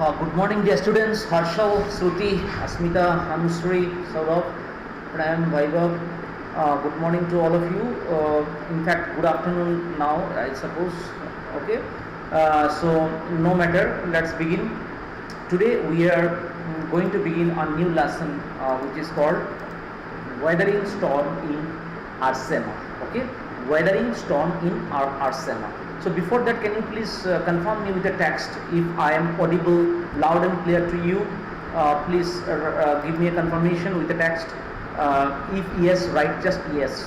Good morning, dear students. Harshav, Shruti, Asmita, Anusri, Saurabh, Prem, Vaibhav. Good morning to all of you. In fact, good afternoon now, I suppose. Okay. So, no matter, let's begin. Today, we are going to begin a new lesson which is called Weathering Storm in Erasma. Okay. Weathering Storm in Erasma. So before that, can you please confirm me with the text if I am audible, loud and clear to you? Please give me a confirmation with the text. If yes, write just yes.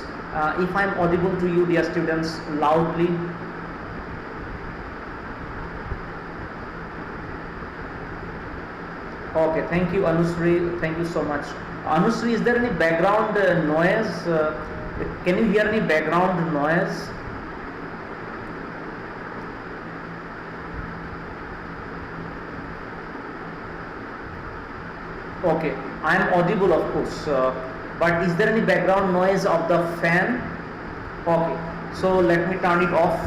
If I am audible to you, dear students, loudly. Okay, thank you, Anusri. Thank you so much. Anusri, is there any background noise? Can you hear any background noise? Okay, I am audible, of course, but is there any background noise of the fan? Okay, so let me turn it off.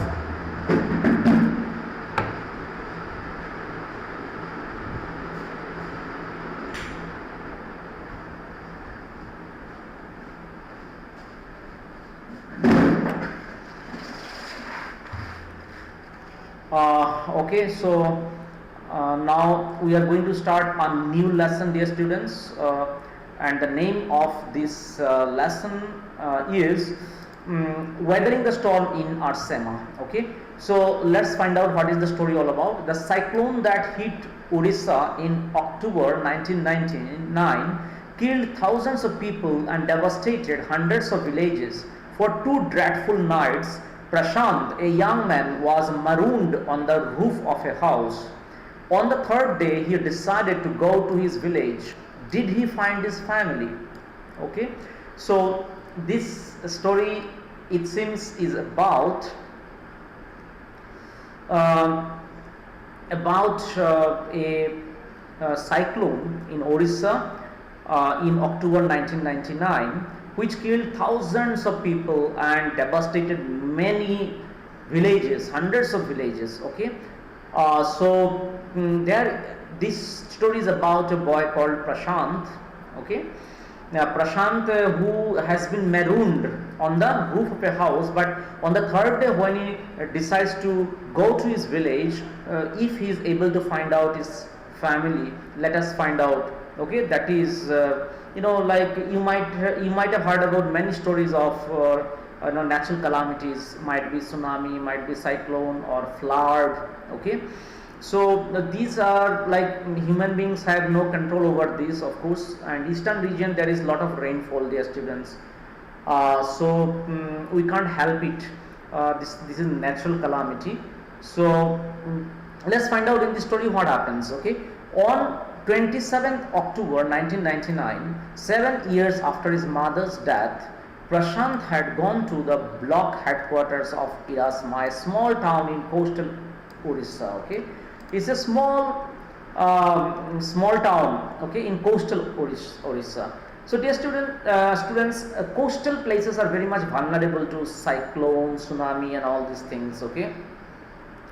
Okay, so now we are going to start a new lesson, dear students, and the name of this lesson is Weathering the Storm in Erasma. Okay, so let's find out what is the story all about. The cyclone that hit Odisha in October 1999 killed thousands of people and devastated hundreds of villages. For 2 dreadful nights, Prashant, a young man, was marooned on the roof of a house. On the 3rd day, he decided to go to his village. Did he find his family? Okay, so this story, it seems, is about a cyclone in Odisha in October 1999, which killed thousands of people and devastated many villages, hundreds of villages. Okay. This story is about a boy called Prashant. Okay, now Prashant, who has been marooned on the roof of a house, but on the 3rd day when he decides to go to his village, if he is able to find out his family, let us find out. Okay, that is, like you might have heard about many stories of natural calamities, might be tsunami, might be cyclone or flood. Okay, so these are like human beings have no control over this, of course, and eastern region there is lot of rainfall, dear students. We can't help it. This is natural calamity. So let's find out in this story what happens. Okay, on 27th October 1999, 7 years after his mother's death, Prashant had gone to the block headquarters of Erasma, a small town in coastal Odisha. Okay, it's a small town. Okay, in coastal Odisha. So, dear students, coastal places are very much vulnerable to cyclone, tsunami, and all these things. Okay,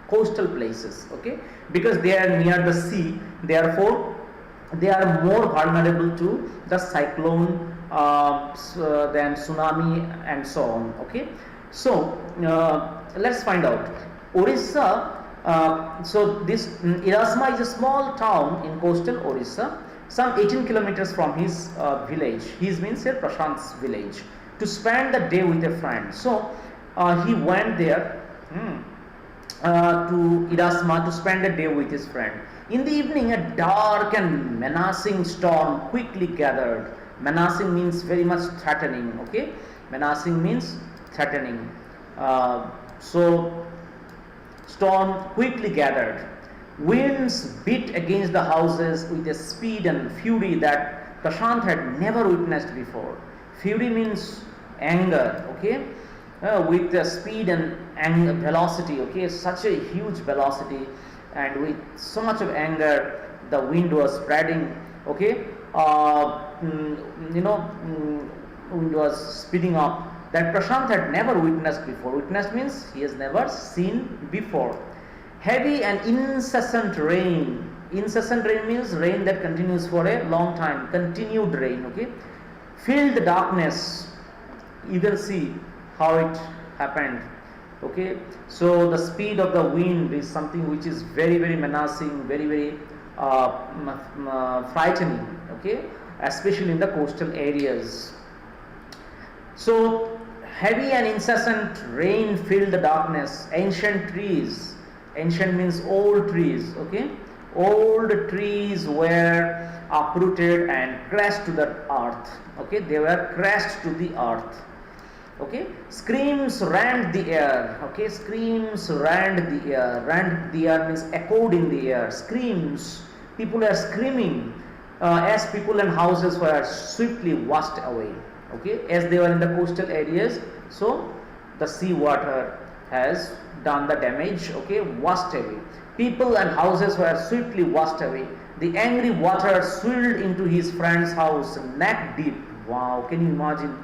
coastal places. Okay, because they are near the sea, therefore they are more vulnerable to the cyclone than tsunami and so on. Okay, so let's find out. Odisha. So this Erasma is a small town in coastal Odisha, some 18 kilometers from his village. His means here Prashant's village, to spend the day with a friend. So he went there to Erasma to spend a day with his friend. In the evening, a dark and menacing storm quickly gathered. Menacing means very much threatening. Okay, menacing means threatening. So storm quickly gathered. Winds beat against the houses with a speed and fury that Prashant had never witnessed before. Fury means anger. Okay, with the speed and velocity. Okay, such a huge velocity, and with so much of anger, the wind was spreading. Okay, wind was speeding up, that Prashant had never witnessed before. Witnessed means he has never seen before. Heavy and incessant rain Incessant rain means rain that continues for a long time, continued rain. Okay, filled the darkness. You can see how it happened. Okay, so the speed of the wind is something which is very very menacing, very very frightening. Okay, especially in the coastal areas. So heavy and incessant rain filled the darkness. Ancient trees, ancient means old trees. Okay, old trees were uprooted and crashed to the earth. Okay, they were crashed to the earth. Okay, screams rent the air. Okay, screams rent the air. Rent the air means echoed in the air. Screams, people are screaming as people and houses were swiftly washed away. Okay, as they were in the coastal areas, so the sea water has done the damage. Okay, washed away. People and houses were swiftly washed away. The angry water swirled into his friend's house neck deep. Wow, can you imagine?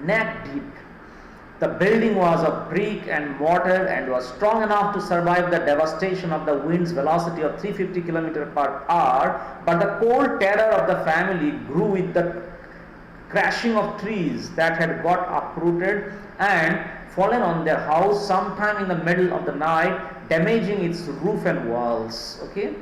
Neck deep. The building was of brick and mortar and was strong enough to survive the devastation of the wind's velocity of 350 km per hour, but the cold terror of the family grew with the crashing of trees that had got uprooted and fallen on their house sometime in the middle of the night, damaging its roof and walls. Okay,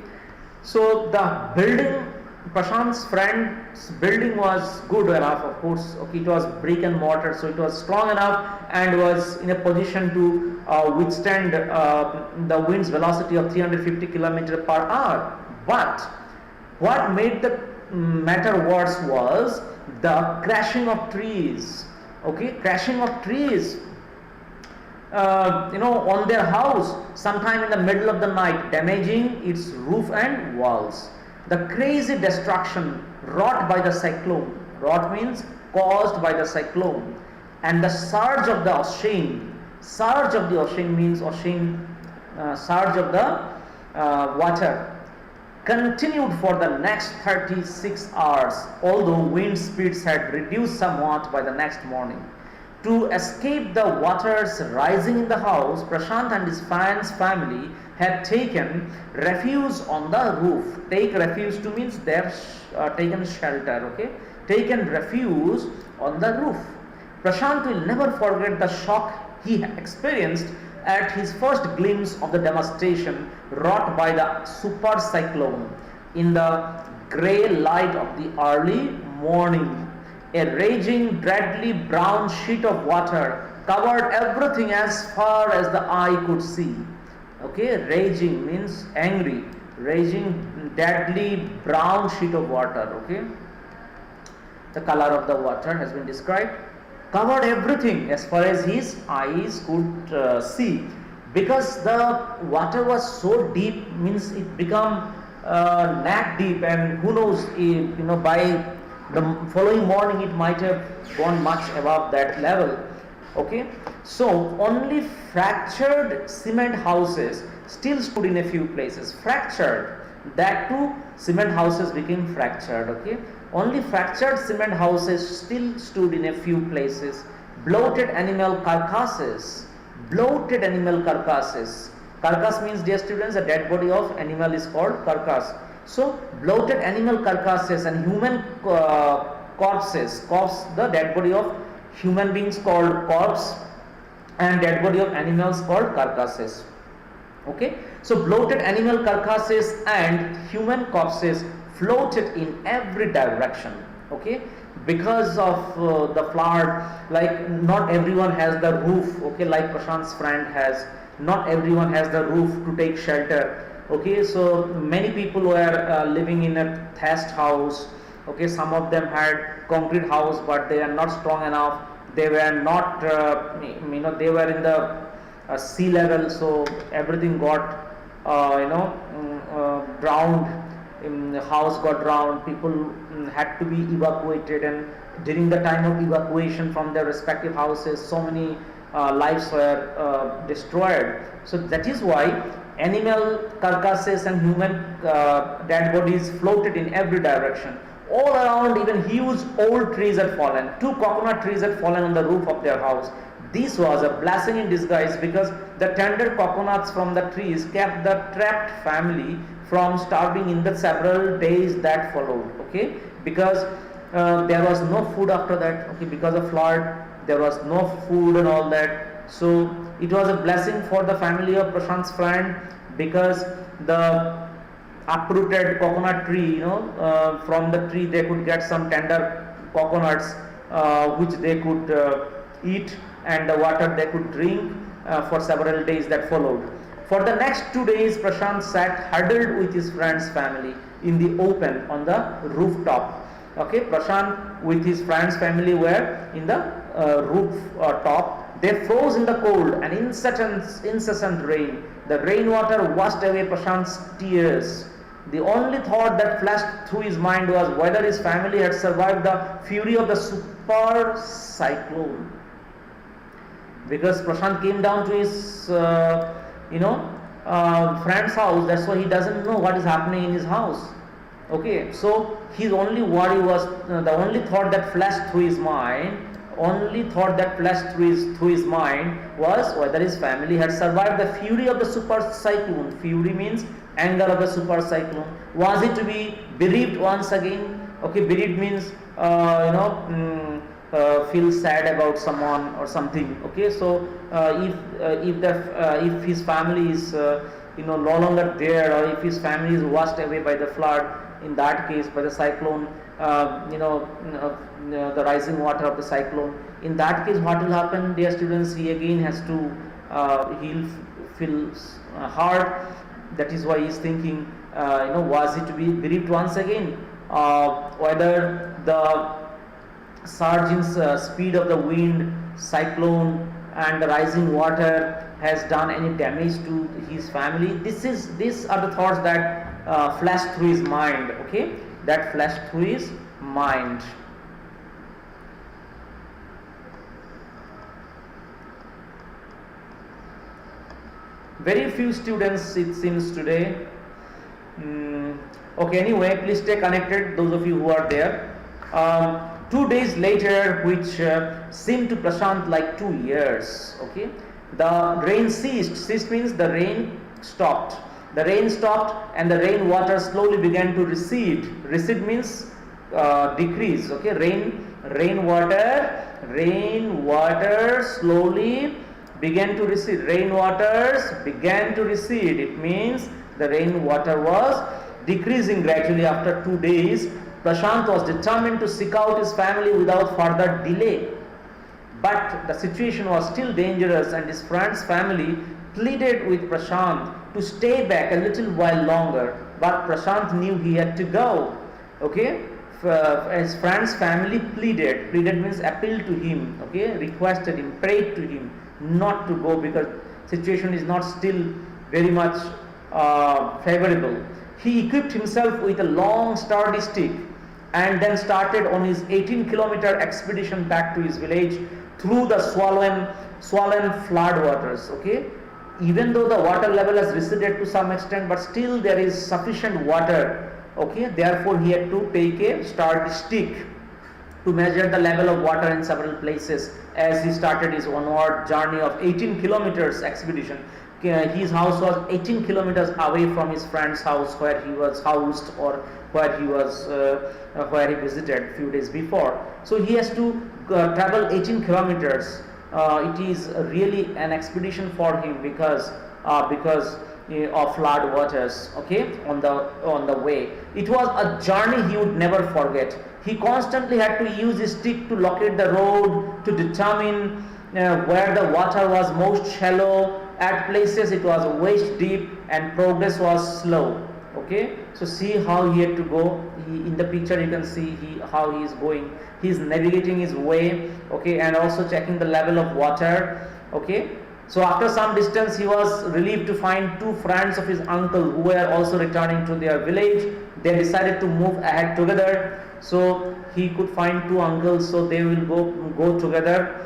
so the building, Prashant's friend's building was good enough, of course. Okay, it was brick and mortar, so it was strong enough and was in a position to withstand the wind's velocity of 350 km per hour. But what made the matter worse was the crashing of trees. Okay, crashing of trees. On their house sometime in the middle of the night, damaging its roof and walls. The crazy destruction wrought by the cyclone, wrought means caused by the cyclone, and the surge of the ocean. Surge of the ocean means ocean, surge of the water continued for the next 36 hours, although wind speeds had reduced somewhat by the next morning. To escape the waters rising in the house, Prashant and his friend's family had taken refuge on the roof. Take refuge to means they have taken shelter. Okay, taken refuge on the roof. Prashant will never forget the shock he experienced at his first glimpse of the devastation wrought by the super cyclone. In the grey light of the early morning, a raging, deadly brown sheet of water covered everything as far as the eye could see. Okay, raging means angry. Raging, deadly brown sheet of water. Okay, the color of the water has been described. Covered everything as far as his eyes could see, because the water was so deep, means it become neck deep, and who knows, by the following morning it might have gone much above that level. Okay, so only fractured cement houses still stood in a few places. Fractured, that too, cement houses became fractured. Okay, only fractured cement houses still stood in a few places. Bloated animal carcasses. Bloated animal carcasses. Carcass means, dear students, a dead body of animal is called carcass. So bloated animal carcasses and human corpses. Corpse, the dead body of human beings called corpse, and dead body of animals called carcasses. Okay, so bloated animal carcasses and human corpses floated in every direction. Okay, because of the flood, like not everyone has the roof. Okay, like Prashant's friend has, not everyone has the roof to take shelter. Okay, so many people were living in a thatched house. Okay, some of them had concrete house, but they are not strong enough. They were not, they were in the sea level, so everything got, drowned. The house got drowned. People had to be evacuated, and during the time of evacuation from their respective houses, so many lives were destroyed. So that is why animal carcasses and human dead bodies floated in every direction. All around, even huge old trees had fallen. 2 coconut trees had fallen on the roof of their house. This was a blessing in disguise because the tender coconuts from the trees kept the trapped family from starving in the several days that followed. Okay, because there was no food after that. Okay, because of flood, there was no food and all that. So it was a blessing for the family of Prashant's friend because the uprooted coconut tree, from the tree they could get some tender coconuts which they could eat, and the water they could drink for several days that followed. For the next 2 days, Prashant sat huddled with his friend's family in the open on the rooftop. Okay, Prashant with his friend's family were in the roof top. They froze in the cold and incessant rain. The rainwater washed away Prashant's tears. The only thought that flashed through his mind was whether his family had survived the fury of the super cyclone. Because Prashant came down to his friend's house, that's why he doesn't know what is happening in his house. Okay, so his only worry was the only thought that flashed through his mind. Through his mind was whether his family had survived the fury of the super cyclone. Fury means anger of the super cyclone. Was it to be bereaved once again? Okay, bereaved means feel sad about someone or something. Okay, so if his family is no longer there, or if his family is washed away by the flood, in that case by the cyclone, the rising water of the cyclone, in that case what will happen, dear students? He again has to he'll feel hard. That is why he is thinking, was it to be bereaved once again, whether the surge in speed of the wind, cyclone and the rising water has done any damage to his family. These are the thoughts that flashed through his mind. Okay, that flashed through his mind. Very few students, it seems, today. Okay, anyway, please stay connected, those of you who are there. 2 days later, which seemed to Prashant like 2 years. Okay, the rain ceased. Ceased means the rain stopped. The rain stopped and the rain water slowly began to recede. Recede means decrease. Okay, rain water slowly began to recede. Rain waters began to recede. It means the rain water was decreasing gradually. After 2 days, Prashant was determined to seek out his family without further delay. But the situation was still dangerous, and his friend's family pleaded with Prashant to stay back a little while longer. But Prashant knew he had to go. Okay, his friend's family pleaded. Pleaded means appealed to him. Okay, requested him, prayed to him not to go because situation is not still very much favorable. He equipped himself with a long sturdy stick and then started on his 18-kilometer expedition back to his village through the swollen flood waters. Okay, even though the water level has receded to some extent, but still there is sufficient water. Okay, therefore he had to take a sturdy stick to measure the level of water in several places as he started his onward journey of 18 kilometers expedition. His house was 18 kilometers away from his friend's house where he was housed, or where he visited a few days before. So he has to travel 18 kilometers. It is really an expedition for him because of flood waters. Okay, on the way. It was a journey he would never forget. He constantly had to use his stick to locate the road, to determine where the water was most shallow. At places it was waist deep and progress was slow. Okay, so see how he had to go. In the picture you can see how he is going. He is navigating his way. Okay, and also checking the level of water. Okay, so after some distance he was relieved to find two friends of his uncle who were also returning to their village. They decided to move ahead together. So he could find two uncles, so they will go together.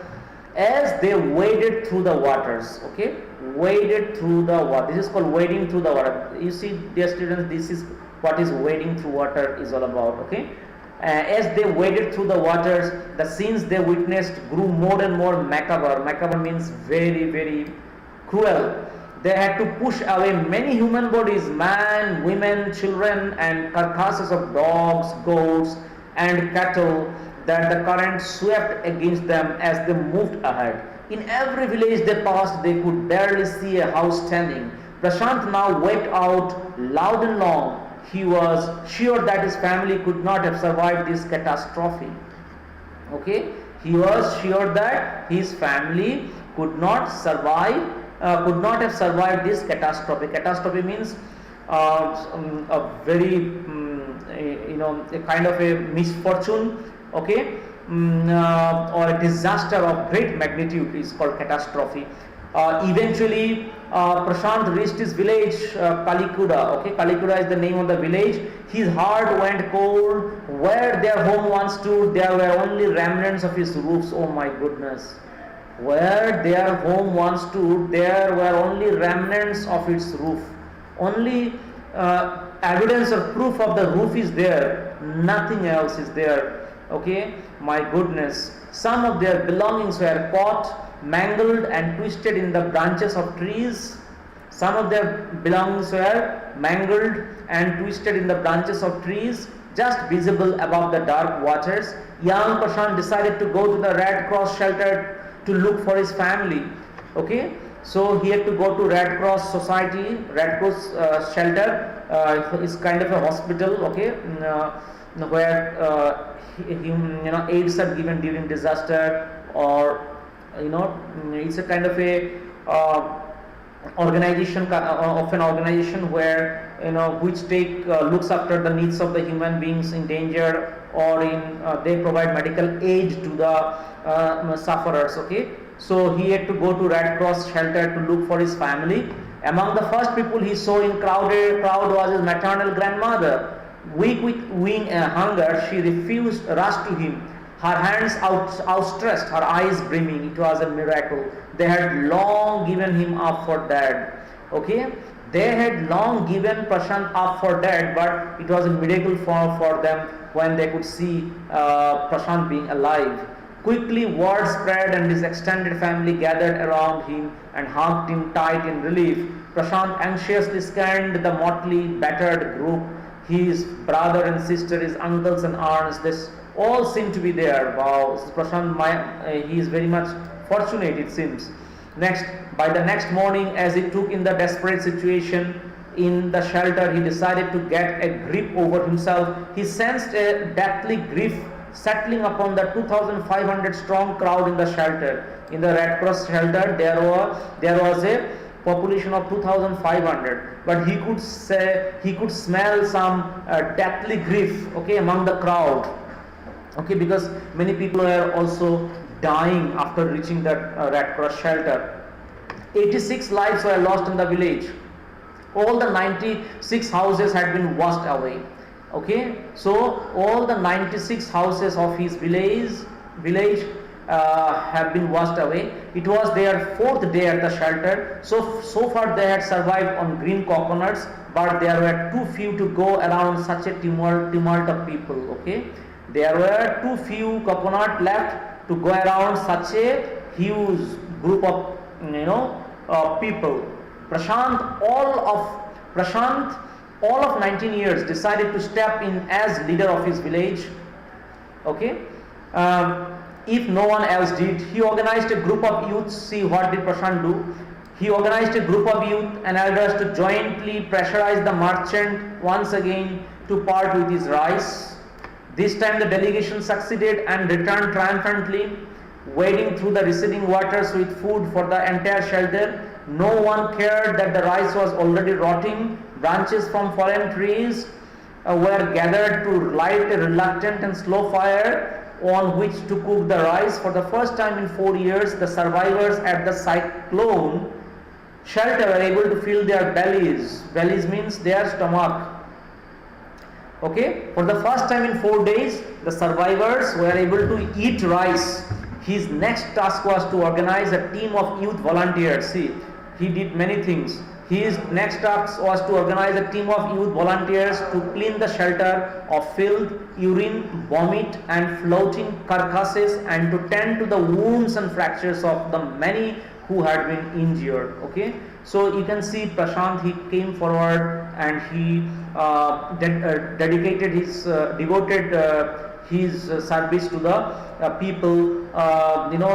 As they waded through the waters, okay, waded through the water. This is called wading through the water. You see, dear students, this is what is wading through water is all about. Okay, As they waded through the waters, the scenes they witnessed grew more and more macabre. Macabre means very, very cruel. They had to push away many human bodies, man, women, children, and carcasses of dogs, goats, and cattle that the current swept against them as they moved ahead. In every village they passed, they could barely see a house standing. Prashant now wept out loud and long. He was sure that his family could not have survived this catastrophe. Okay, he was sure that his family could not have survived this catastrophe. Catastrophe means a very a kind of a misfortune. Okay, or a disaster of great magnitude is called catastrophe. Eventually, Prashant reached his village, Kalikuda. Okay, Kalikuda is the name of the village. His heart went cold. Where their home once stood, there were only remnants of its roofs. Oh my goodness! Where their home once stood, there were only remnants of its roof. Only evidence or proof of the roof is there. Nothing else is there. Okay, my goodness! Some of their belongings were caught, mangled and twisted in the branches of trees. Some of their belongings were mangled and twisted in the branches of trees, just visible above the dark waters. Young Prashant decided to go to the Red Cross shelter to look for his family. Okay, so he had to go to Red Cross Society, Red Cross shelter. It's kind of a hospital. Okay, where aids are given during disaster, or it's a kind of a organization of an organization where which looks after the needs of the human beings in danger, or they provide medical aid to the sufferers. Okay, so he had to go to Red Cross shelter to look for his family. Among the first people he saw in crowd was his maternal grandmother. Weak with hunger, she rushed to him, her hands outstretched, her eyes brimming. It was a miracle. They had long given him up for dead. Okay, they had long given Prashant up for dead, but it was a miracle for them when they could see Prashant being alive. Quickly word spread and his extended family gathered around him and hugged him tight in relief. Prashant anxiously scanned the motley, battered group. His brother and sister, his uncles and aunts, this all seem to be there. Wow, Prashant, he is very much fortunate, it seems. By the next morning, as he took in the desperate situation in the shelter, he decided to get a grip over himself. He sensed a deathly grief settling upon the 2,500 strong crowd in the shelter. In the Red Cross shelter, there was a population of 2,500, but he could smell some deathly grief, okay, among the crowd, okay, because many people were also dying after reaching that Red Cross shelter. 86 lives were lost in the village. All the 96 houses had been washed away. Okay, so all the 96 houses of his village have been washed away. It was their fourth day at the shelter. So far they had survived on green coconuts, but there were too few to go around such a tumult of people. Okay, there were too few coconut left to go around such a huge group of people. Prashant, all of 19 years, decided to step in as leader of his village. Okay. If no one else did, he organized a group of youths. See, what did Prashant do? He organized a group of youth and elders to jointly pressurize the merchant once again to part with his rice. This time the delegation succeeded and returned triumphantly, wading through the receding waters with food for the entire shelter. No one cared that the rice was already rotting. Branches from fallen trees were gathered to light a reluctant and slow fire on which to cook the rice. For the first time in 4 years, the survivors at the cyclone shelter were able to fill their bellies. Bellies means their stomach. Okay, for the first time in 4 days, the survivors were able to eat rice. His next task was to organize a team of youth volunteers. See, he did many things. His next task was to organize a team of youth volunteers to clean the shelter of filth, urine, vomit and floating carcasses, and to tend to the wounds and fractures of the many who had been injured. Okay, so you can see Prashant, he came forward and he dedicated his devoted his service to the people.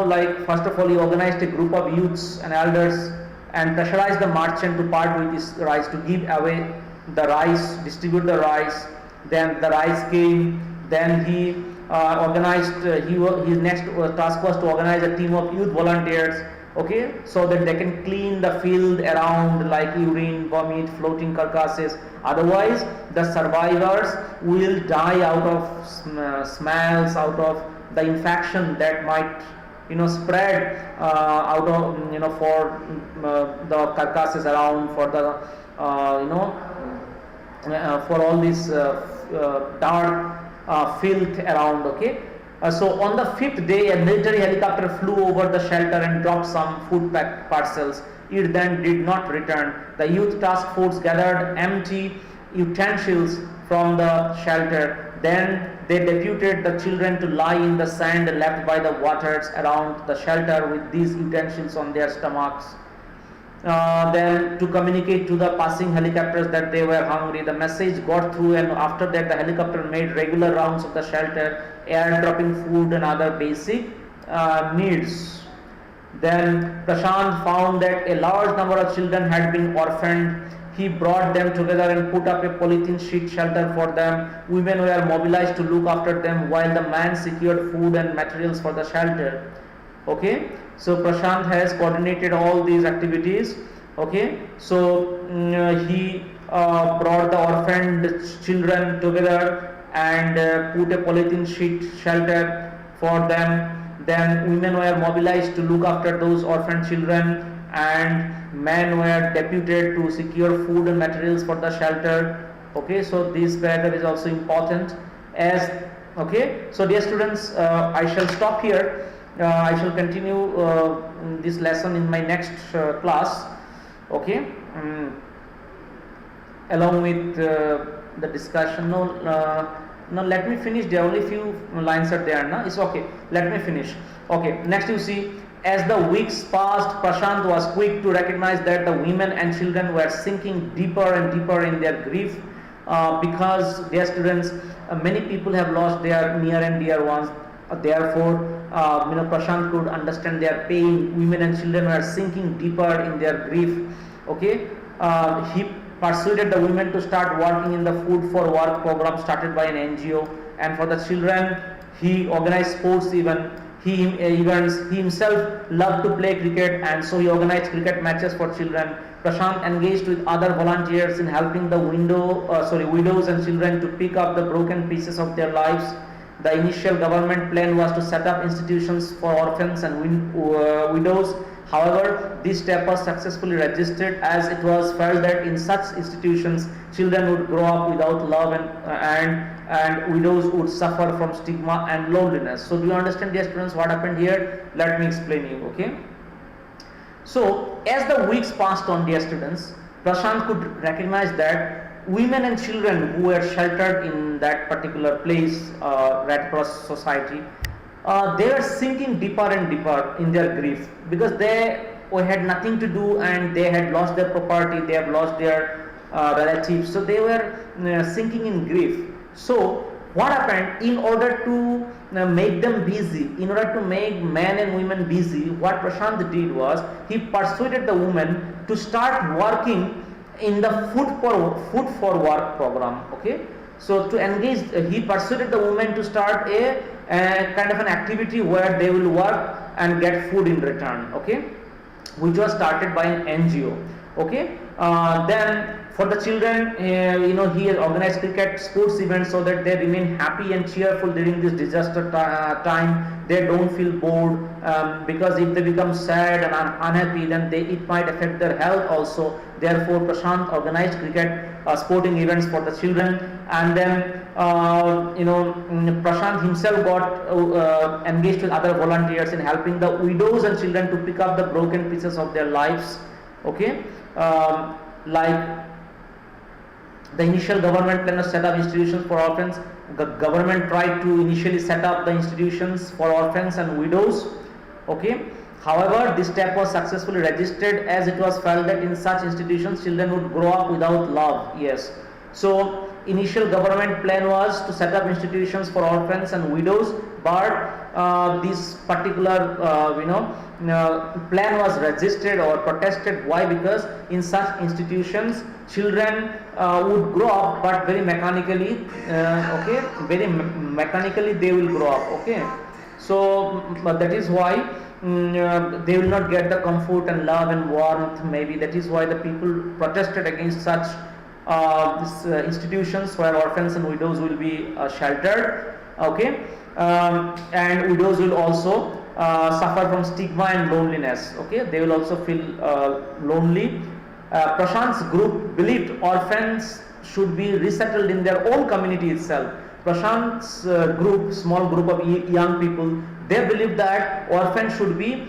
Like first of all, he organized a group of youths and elders and pressurized the merchant to part with his rice, to give away the rice, distribute the rice. Then the rice came. Then he organized. His next task was to organize a team of youth volunteers. Okay, so that they can clean the field around, like urine, vomit, floating carcasses. Otherwise, the survivors will die out of smells, out of the infection that might spread out of for the carcasses around, for the for all this dark filth around. Okay, so on the fifth day, a military helicopter flew over the shelter and dropped some food parcels. It then did not return. The youth task force gathered empty utensils from the shelter. Then they deputed the children to lie in the sand left by the waters around the shelter with these utensils on their stomachs. Then to communicate to the passing helicopters that they were hungry. The message got through, and after that the helicopter made regular rounds of the shelter, airdropping food and other basic needs. Then Prashant found that a large number of children had been orphaned. He brought them together and put up a polythene sheet shelter for them. Women were mobilized to look after them while the man secured food and materials for the shelter. Okay, so Prashant has coordinated all these activities. Okay, so he brought the orphaned children together and put a polythene sheet shelter for them. Then women were mobilized to look after those orphaned children, and men were deputed to secure food and materials for the shelter. Okay, so this paragraph is also important. So dear students, I shall stop here. I shall continue this lesson in my next class. Okay, along with the discussion. No, let me finish. There are only few lines are there. No, it's okay. Let me finish. Okay, next you see. As the weeks passed, Prashant was quick to recognize that the women and children were sinking deeper and deeper in their grief, because dear students, many people have lost their near and dear ones. Therefore, Prashant could understand their pain. Women and children were sinking deeper in their grief. Okay, he persuaded the women to start working in the food for work program started by an NGO, and for the children, he organized sports events. He himself loved to play cricket, and so he organized cricket matches for children. Prashant engaged with other volunteers in helping the widows and children to pick up the broken pieces of their lives. The initial government plan was to set up institutions for orphans and widows. However, this step was successfully resisted, as it was felt that in such institutions, children would grow up without love and widows would suffer from stigma and loneliness. So do you understand, dear students, what happened here? Let me explain you. Okay. So as the weeks passed on, dear students, Prashant could recognize that women and children who were sheltered in that particular place, Red Cross Society, they were sinking deeper and deeper in their grief, because they had nothing to do and they had lost their property, they have lost their relatives, so they were sinking in grief. So what happened, in order to make them busy, in order to make men and women busy, what Prashant did was he persuaded the women to start working in the food for work program. Okay, so to engage, he persuaded the women to start a kind of an activity where they will work and get food in return. Okay, which was started by an NGO. Okay, then for the children, he has organized cricket sports events so that they remain happy and cheerful during this disaster time. They don't feel bored, because if they become sad and unhappy, then it might affect their health also. Therefore, Prashant organized cricket sporting events for the children, and then Prashant himself got engaged with other volunteers in helping the widows and children to pick up the broken pieces of their lives. Okay, like the initial government plan to set up institutions for orphans. The government tried to initially set up the institutions for orphans and widows. Okay, however, this step was successfully registered as it was felt that in such institutions children would grow up without love. Yes, so initial government plan was to set up institutions for orphans and widows, but this particular plan was resisted or protested. Why? Because in such institutions children would grow up, but very mechanically. Okay, very mechanically they will grow up. Okay, so that is why they will not get the comfort and love and warmth. Maybe that is why the people protested against such institutions where orphans and widows will be sheltered. Okay, and widows will also suffer from stigma and loneliness. Okay, they will also feel lonely. Prashant's group believed orphans should be resettled in their own community itself. Prashant's group, small group of young people, they believe that orphans should be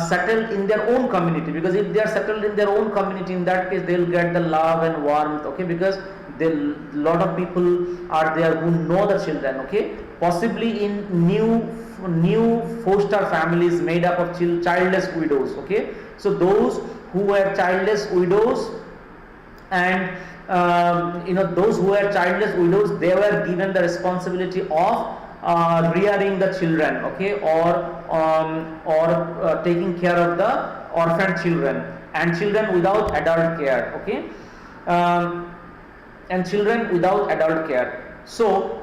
settled in their own community, because if they are settled in their own community, in that case they will get the love and warmth. Okay, because a lot of people are there who know the children. Okay, possibly in new foster families made up of childless widows. Okay, so those who were childless widows and those who were childless widows, they were given the responsibility of rearing the children. Okay, or taking care of the orphan children and children without adult care. Okay, and children without adult care. So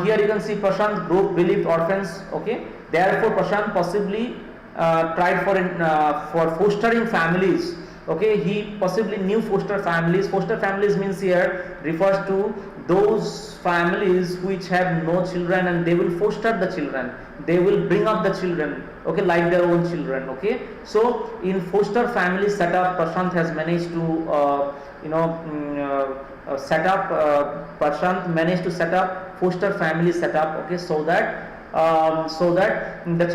here you can see Prashant group believed orphans. Okay, therefore Prashant possibly tried for fostering families. Okay, he possibly knew foster families. Foster families means here refers to those families which have no children, and they will foster the children. They will bring up the children. Okay, like their own children. Okay, so in foster family setup, Prashant has managed to Prashant managed to set up foster family setup. Okay, so that the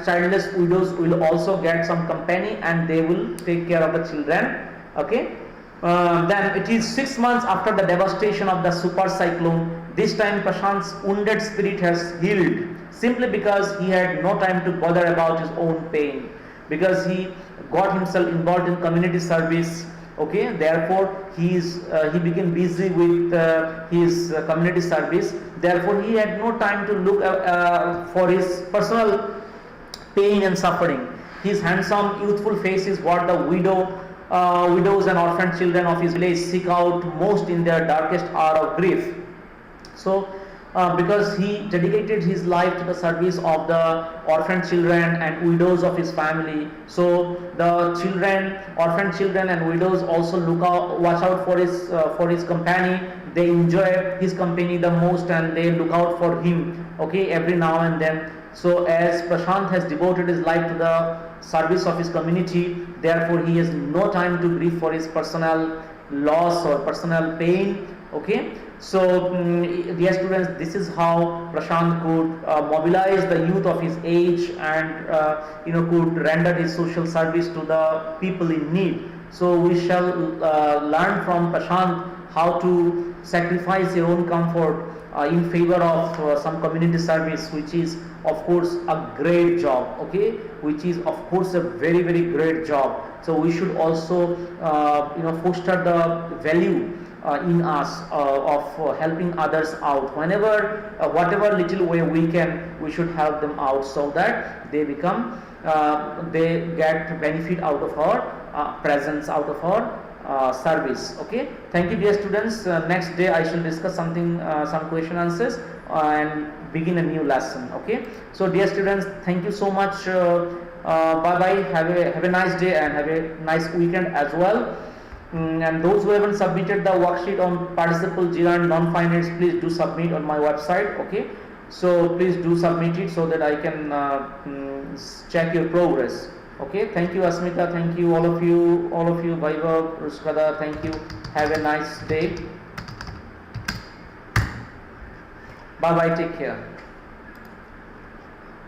childless widows will also get some company and they will take care of the children. Okay, then it is 6 months after the devastation of the super cyclone. This time Prashant's wounded spirit has healed, simply because he had no time to bother about his own pain, because he got himself involved in community service. Okay, therefore he became busy with his community service. Therefore he had no time to look for his personal pain and suffering. His handsome youthful face is what the widows and orphan children of his village seek out most in their darkest hour of grief. So because he dedicated his life to the service of the orphan children and widows of his family, so the orphan children and widows also watch out for his company. They enjoy his company the most and they look out for him. Okay, every now and then. So as Prashant has devoted his life to the service of his community, therefore he has no time to grieve for his personal loss or personal pain. Okay, so dear students, this is how Prashant could mobilize the youth of his age and could render his social service to the people in need. So we shall learn from Prashant how to sacrifice your own comfort in favor of some community service, which is of course a great job. Okay, which is of course a very, very great job. So we should also foster the value in us of helping others out. Whenever whatever little way we can, we should help them out, so that they become they get benefit out of our presence, out of our service. Okay, thank you dear students. Next day I shall discuss something, some question answers and begin a new lesson. Okay, so dear students, thank you so much. Bye bye. Have a nice day and have a nice weekend as well. And those who haven't submitted the worksheet on participle, gerund, non-finite, please do submit on my website. Okay, so please do submit it so that I can check your progress. Okay, thank you Asmita, thank you all of you, Vaibhav, Ruskada, thank you. Have a nice day. Bye bye, take care.